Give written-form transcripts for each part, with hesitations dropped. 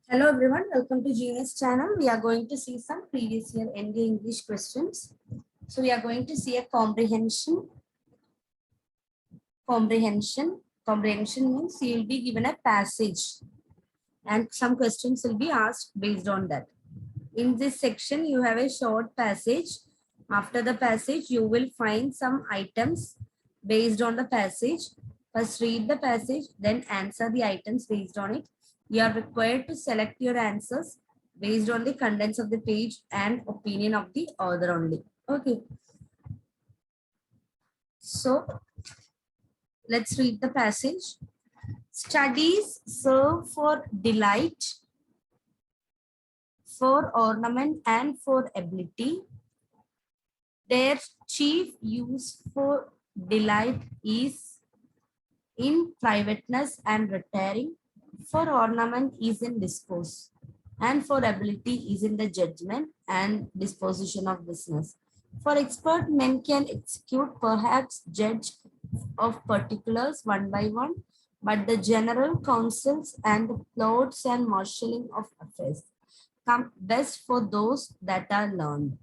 Hello everyone, welcome to Genius channel. We are going to see some previous year ND English questions. So we are going to see a comprehension. Comprehension means you will be given a passage and some questions will be asked based on that. In this section, you have a short passage. After the passage, you will find some items based on the passage. First read the passage, then answer the items based on it. You are required to select your answers based on the contents of the page and opinion of the author only. Okay. So let's read the passage. Studies serve for delight, for ornament, and for ability. Their chief use for delight is in privateness and retiring, for ornament is in discourse, and for ability is in the judgment and disposition of business. For expert men can execute, perhaps judge of particulars one by one, but the general counsels and the plots and marshalling of affairs come best for those that are learned.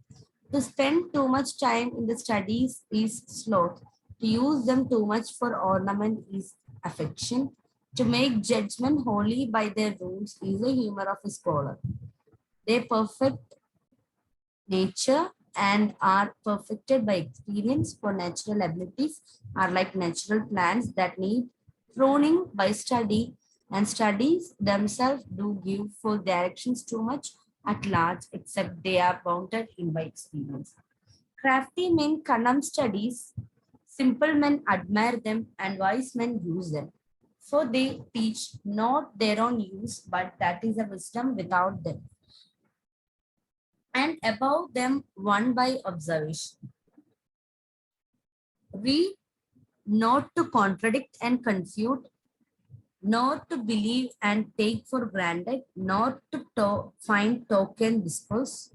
To spend too much time in the studies is sloth. To use them too much for ornament is affection. To make judgment wholly by their rules is the humor of a scholar. They perfect nature and are perfected by experience, for natural abilities are like natural plants that need pruning by study, and studies themselves do give for directions too much at large, except they are bounded in by experience. Crafty men condemn studies, simple men admire them, and wise men use them. For they teach not their own use, but that is a wisdom without them, and above them one by observation. Read not to contradict and confute, not to believe and take for granted, not to find token discourse,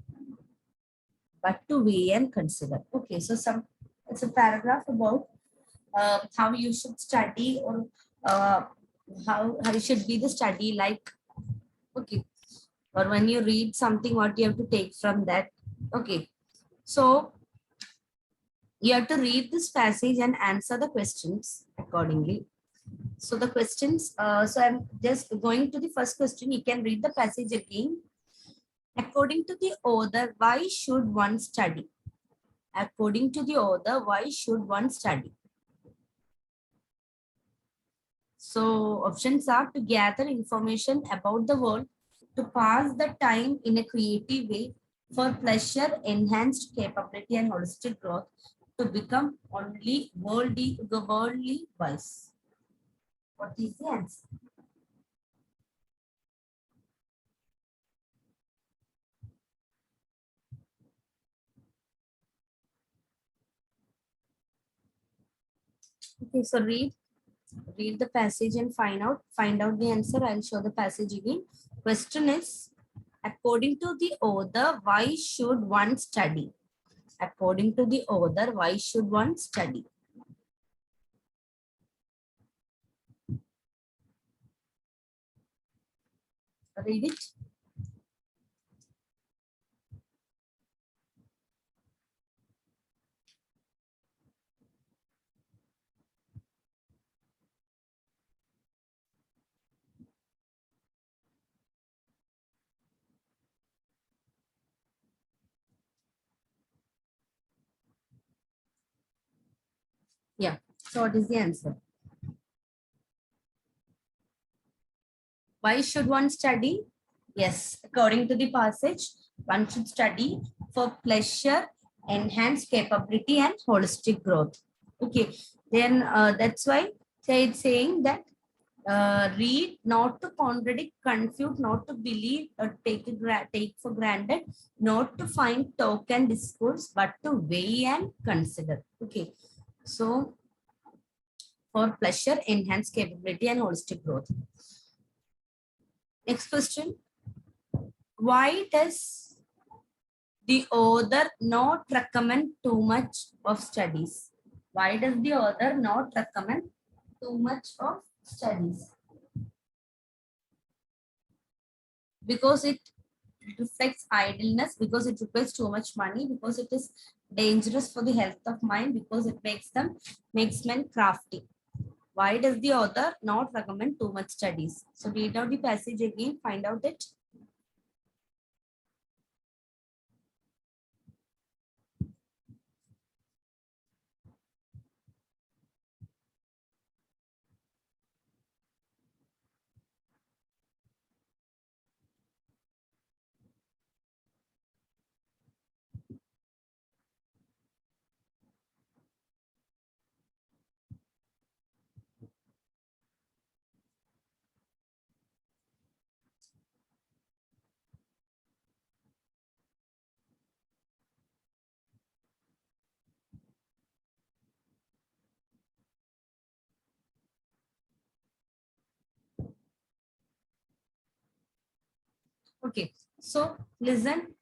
but to weigh and consider. Okay, so it's a paragraph about how you should study, or uh, how it should be the study like. Okay, or when you read something, what you have to take from that. Okay, so you have to read this passage and answer the questions accordingly. So the questions, so I'm just going to the first question. You can read the passage again. According to the author, why should one study? According to the author, why should one study? So options are to gather information about the world, to pass the time in a creative way, for pleasure, enhanced capability, and holistic growth, to become only worldly wise. What is the answer? Okay, so read the passage and find out the answer. I'll show the passage again. Question is, according to the author, why should one study? According to the author, why should one study? Read it. Yeah. So what is the answer? Why should one study? Yes, according to the passage, one should study for pleasure, enhanced capability, and holistic growth. Okay, then that's why it's saying that read not to contradict, confute, not to believe or take for granted, not to find token discourse, but to weigh and consider. Okay, so for pleasure, enhanced capability, and holistic growth. Next question. Why does the author not recommend too much of studies? Why does the author not recommend too much of studies? because it reflects idleness, because it requires too much money, because it is dangerous for the health of mind, because it makes men crafty. Why does the author not recommend too much studies? So read out the passage again, find out it. Okay, so listen.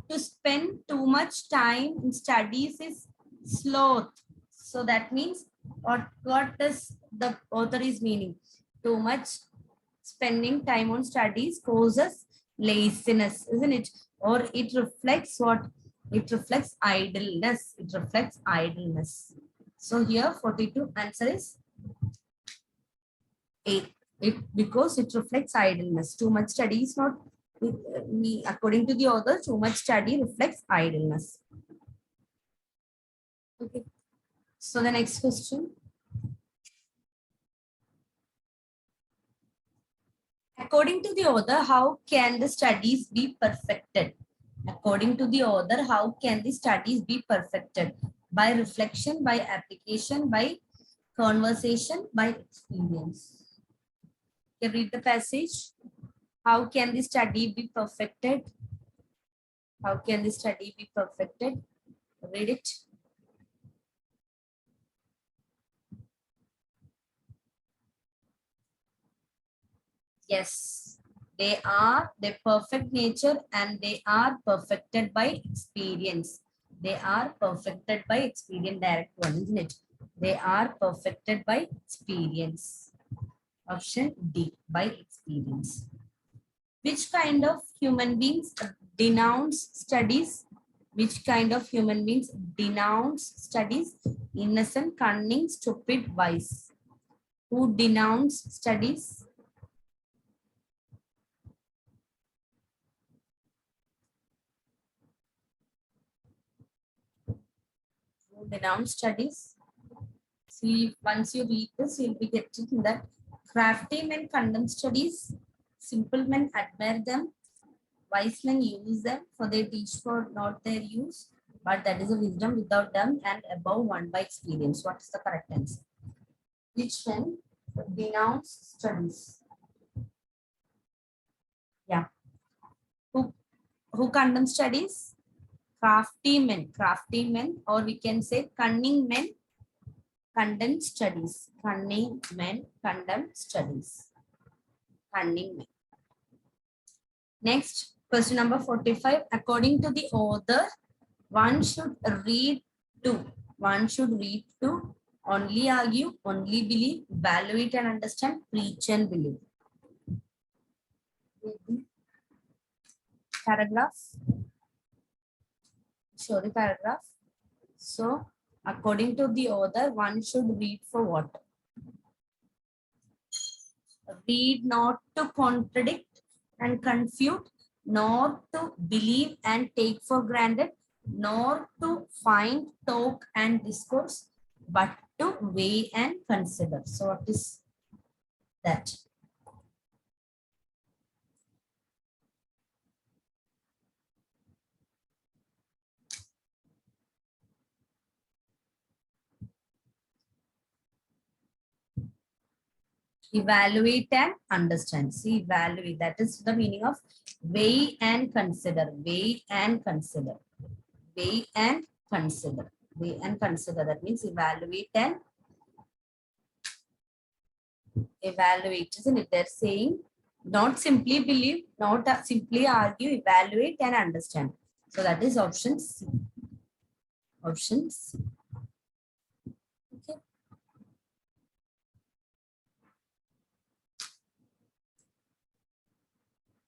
To spend too much time in studies is sloth. So that means what does the author is meaning? Too much spending time on studies causes laziness, isn't it? Or it reflects what? It reflects idleness. It reflects idleness. So here 42 answer is 8. It because it reflects idleness. Too much study is not me according to the author, too much study reflects idleness. Okay. So the next question. According to the author, how can the studies be perfected? According to the author, how can the studies be perfected? By reflection, by application, by conversation, by experience. Can you read the passage? How can the study be perfected? How can the study be perfected? Read it. Yes, they are their perfect nature and they are perfected by experience. They are perfected by experience. Direct one, isn't it? They are perfected by experience. Option D, by experience. Which kind of human beings denounce studies? Which kind of human beings denounce studies? Innocent, cunning, stupid, wise. Who denounce studies? Who denounce studies? See, once you read this, you'll be getting that crafty men condemn studies, simple men admire them, wise men use them, for they teach for not their use, but that is a wisdom without them and above one by experience. What is the correct answer? Which men denounce studies? Yeah. Who who condemn studies? Crafty men, or we can say cunning men condemn studies. Cunning men condemn studies. Cunning men. Next, question number 45. According to the author, one should read to. One should read to only argue, only believe, evaluate and understand, preach and believe. Paragraph. Show the paragraph. So, according to the author, one should read for what? Read not to contradict and confute, nor to believe and take for granted, nor to find, talk, and discourse, but to weigh and consider. So, what is that? Evaluate and understand. See, evaluate. That is the meaning of weigh and consider. Weigh and consider. Weigh and consider. Weigh and consider. That means evaluate, isn't it? They're saying not simply believe, not simply argue, evaluate and understand. So that is option C. Option C. Okay.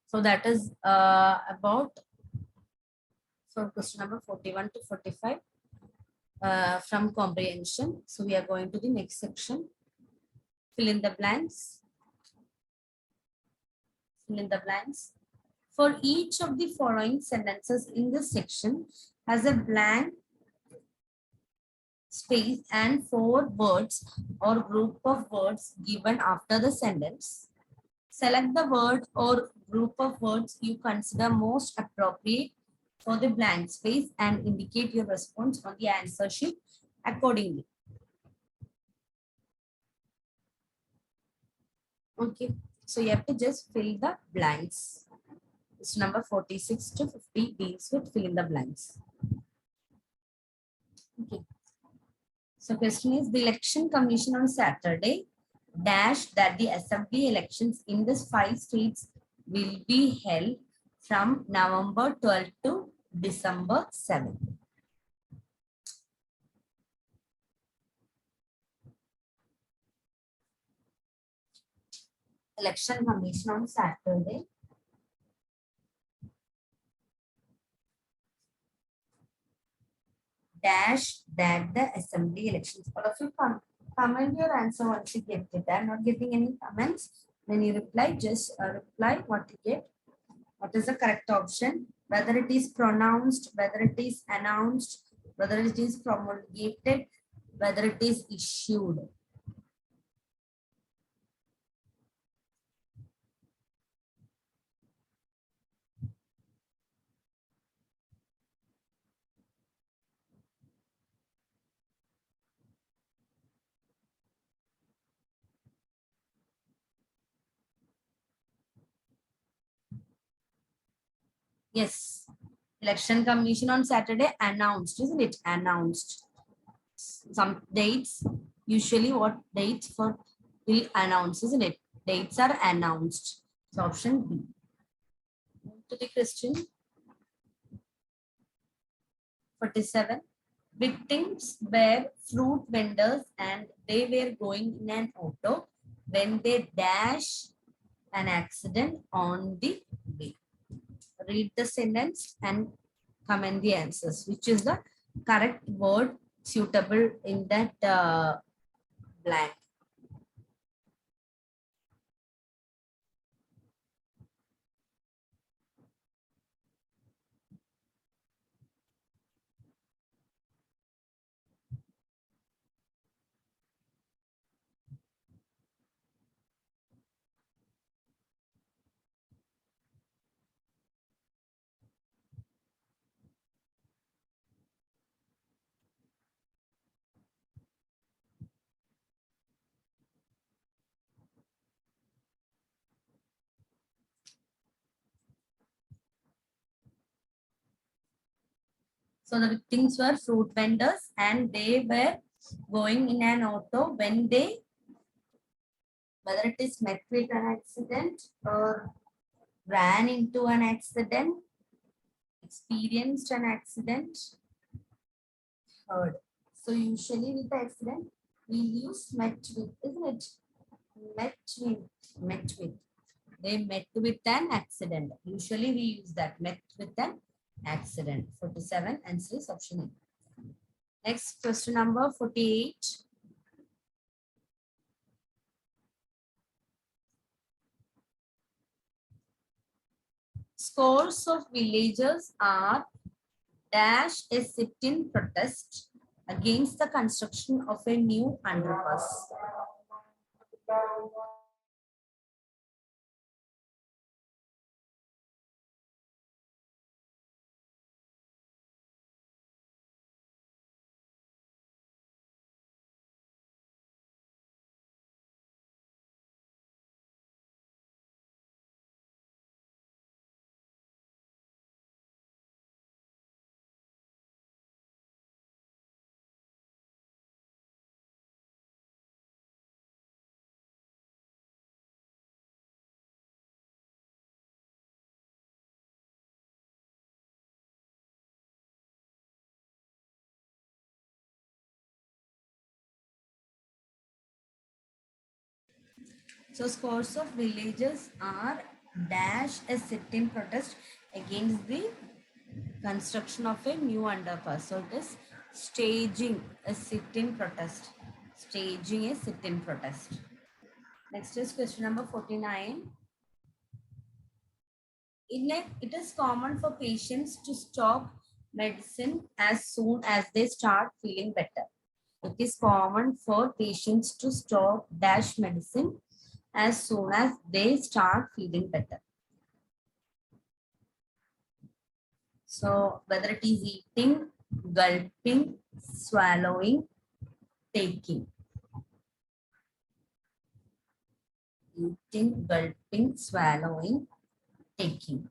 So that is about for question number 41 to 45 from comprehension. So we are going to the next section. Fill in the blanks. Fill in the blanks. For each of the following sentences in this section has a blank space and 4 words or group of words given after the sentence. Select the word or group of words you consider most appropriate for the blank space and indicate your response on the answer sheet accordingly. Okay, so you have to just fill the blanks. It's number 46 to 50 deals with fill in the blanks. Okay. So question is, the election commission on Saturday dash that the assembly elections in these 5 states will be held from November 12th to December 7th. Election commission on Saturday dash that the assembly elections. All of you comment your answer once you get it. I'm not getting any comments. When you reply, just reply what you get. What is the correct option? Whether it is pronounced, whether it is announced, whether it is promulgated, whether it is issued. Yes. Election commission on Saturday announced, isn't it? Announced. Some dates, usually what dates for will announce, isn't it? Dates are announced. So option B. To the question 47. Victims were fruit vendors and they were going in an auto when they dash an accident on the way. Read the sentence and comment the answers. Which is the correct word suitable in that blank? So the victims were fruit vendors and they were going in an auto when they, whether it is met with an accident or ran into an accident, experienced an accident, heard. So usually with the accident, we use met with, isn't it? Met with, met with. They met with an accident. Usually we use that, met with an accident. 47, answer is option A. Next question number 48. Scores of villagers are dash a sit-in protest against the construction of a new underpass. So scores of villagers are dash a sit-in protest against the construction of a new underpass. So it is staging a sit-in protest. Staging a sit-in protest. Next is question number 49. It is common for patients to stop medicine as soon as they start feeling better. It is common for patients to stop dash medicine as soon as they start feeling better. So whether it is eating, gulping, swallowing, taking. Eating, gulping, swallowing, taking.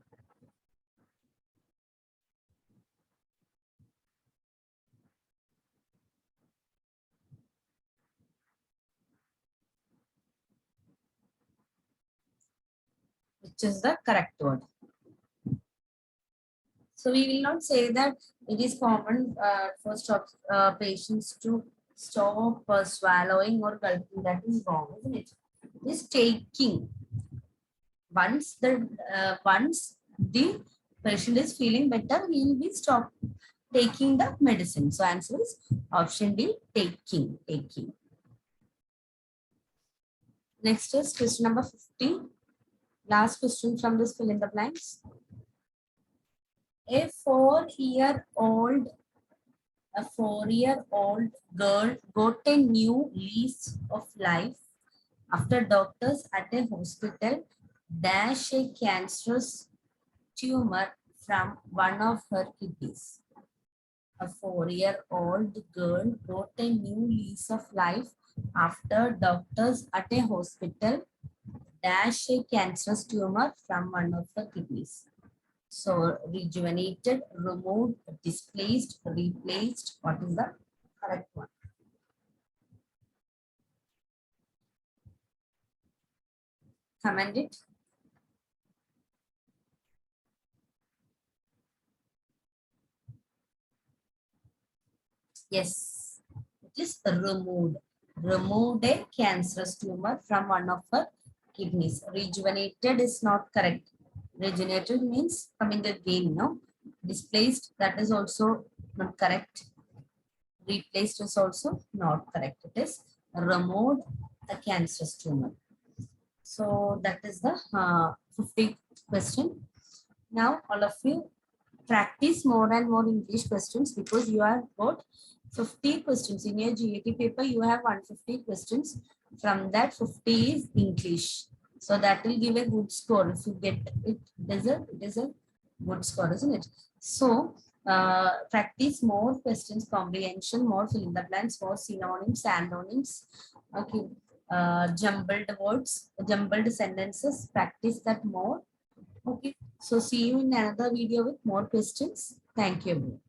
Which is the correct word. So we will not say that it is common for patients to stop swallowing or gulping. That is wrong, isn't it? It is taking. Once the patient is feeling better, we will be stop taking the medicine. So answer is option D, taking. Next is question number 50. Last question from this fill in the blanks. A 4-year-old girl got a new lease of life after doctors at a hospital dash a cancerous tumor from one of her kidneys. A 4-year-old girl got a new lease of life after doctors at a hospital dash a cancerous tumor from one of her kidneys. So rejuvenated, removed, displaced, replaced. What is the correct one? Comment it. Yes, it is removed. Removed a cancerous tumor from one of her kidneys. Rejuvenated is not correct. Regenerated means coming again, no? Displaced, that is also not correct. Replaced is also not correct. It is removed a cancerous tumor. So that is the 50th question. Now all of you practice more and more English questions because you have got 50 questions in your GAT paper. You have 150 questions. From that 50 is English. So that will give a good score. If you get it, it is a good score, isn't it? So practice more questions, comprehension, more fill in the blanks, more synonyms, antonyms. Okay. Jumbled words, jumbled sentences. Practice that more. Okay. So see you in another video with more questions. Thank you.